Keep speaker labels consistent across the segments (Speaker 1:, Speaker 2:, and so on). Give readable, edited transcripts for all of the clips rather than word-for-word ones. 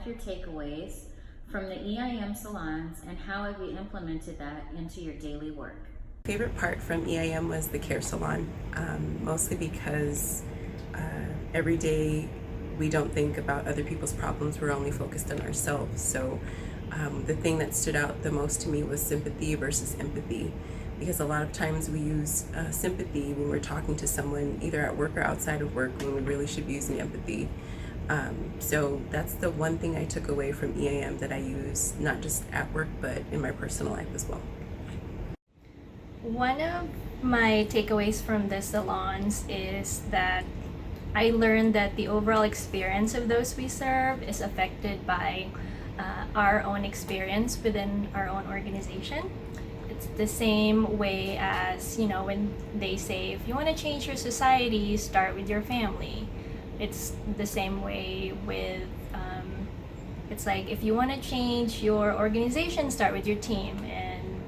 Speaker 1: your takeaways from the EIM salons and how have you implemented that into your daily work?
Speaker 2: Favorite part from EIM was the care salon, mostly because every day we don't think about other people's problems, we're only focused on ourselves. So the thing that stood out the most to me was sympathy versus empathy, because a lot of times we use sympathy when we're talking to someone either at work or outside of work, when we really should be using empathy. So that's the one thing I took away from EIM that I use not just at work but in my personal life as well.
Speaker 3: One of my takeaways from the salons is that I learned that the overall experience of those we serve is affected by our own experience within our own organization. It's the same way as, when they say, if you want to change your society, start with your family. It's the same way with, it's like, if you want to change your organization, start with your team. And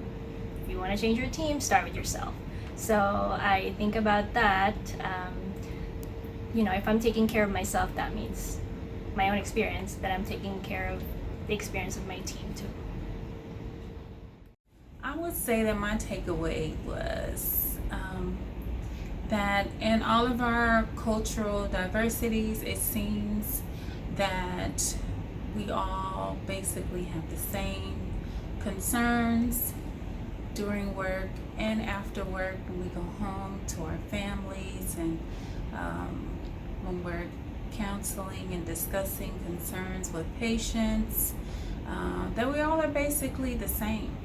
Speaker 3: if you want to change your team, start with yourself. So I think about that. If I'm taking care of myself, that means my own experience, that I'm taking care of the experience of my team too.
Speaker 4: I would say that my takeaway was that in all of our cultural diversities, it seems that we all basically have the same concerns during work and after work when we go home to our families, and when we're counseling and discussing concerns with patients, that we all are basically the same.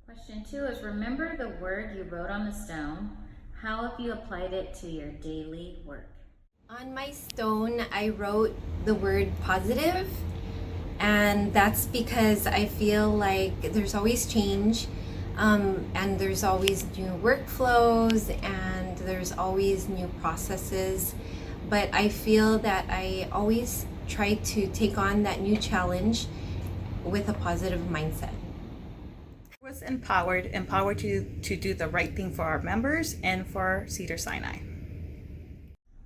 Speaker 1: Question 2 is, remember the word you wrote on the stone. How have you applied it to your daily work?
Speaker 5: On my stone, I wrote the word positive, and that's because I feel like there's always change, and there's always new workflows, and there's always new processes, but I feel that I always try to take on that new challenge with a positive mindset.
Speaker 6: Was empowered to do the right thing for our members and for Cedars-Sinai.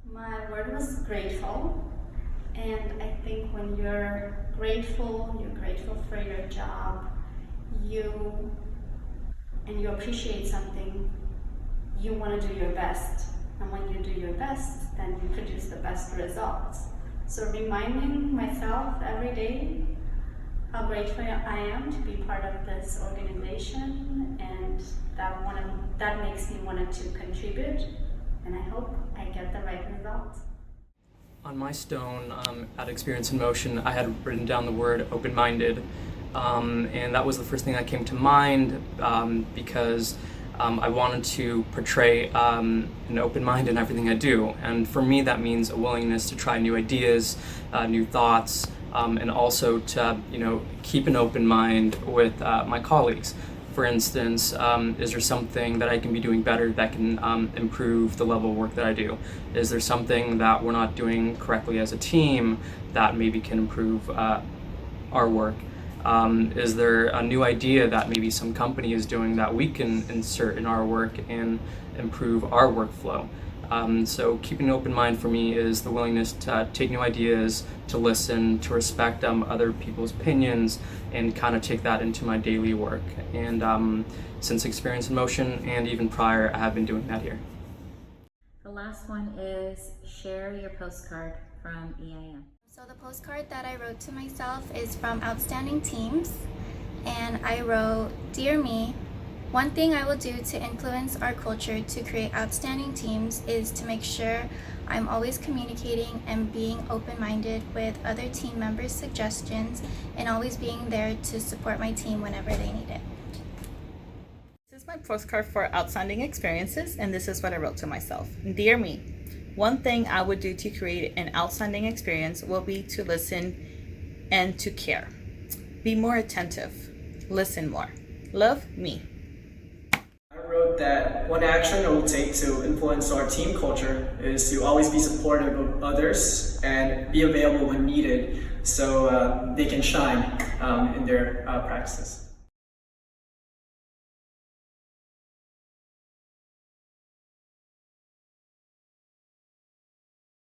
Speaker 7: My word was grateful, and I think when you're grateful for your job, you appreciate something, you want to do your best, and when you do your best, then you produce the best results. So reminding myself every day how grateful I am to be part of this organization, and that makes me want to contribute, and I hope I get the right results.
Speaker 8: On my stone at Experience in Motion, I had written down the word open-minded, and that was the first thing that came to mind because I wanted to portray an open mind in everything I do, and for me that means a willingness to try new ideas, new thoughts, and also to keep an open mind with my colleagues. For instance, is there something that I can be doing better that can improve the level of work that I do? Is there something that we're not doing correctly as a team that maybe can improve our work? Is there a new idea that maybe some company is doing that we can insert in our work and improve our workflow? So keeping an open mind for me is the willingness to take new ideas, to listen, to respect other people's opinions, and kind of take that into my daily work. And since Experience in Motion and even prior, I have been doing that here.
Speaker 1: The last one is, share your postcard from EIM.
Speaker 9: So the postcard that I wrote to myself is from Outstanding Teams, and I wrote, "Dear me, one thing I will do to influence our culture to create outstanding teams is to make sure I'm always communicating and being open-minded with other team members' suggestions, and always being there to support my team whenever they need it."
Speaker 6: This is my postcard for outstanding experiences, and this is what I wrote to myself. Dear me, one thing I would do to create an outstanding experience will be to listen and to care. Be more attentive. Listen more. Love me.
Speaker 10: I wrote that one action I will take to influence our team culture is to always be supportive of others and be available when needed so they can shine in their practices.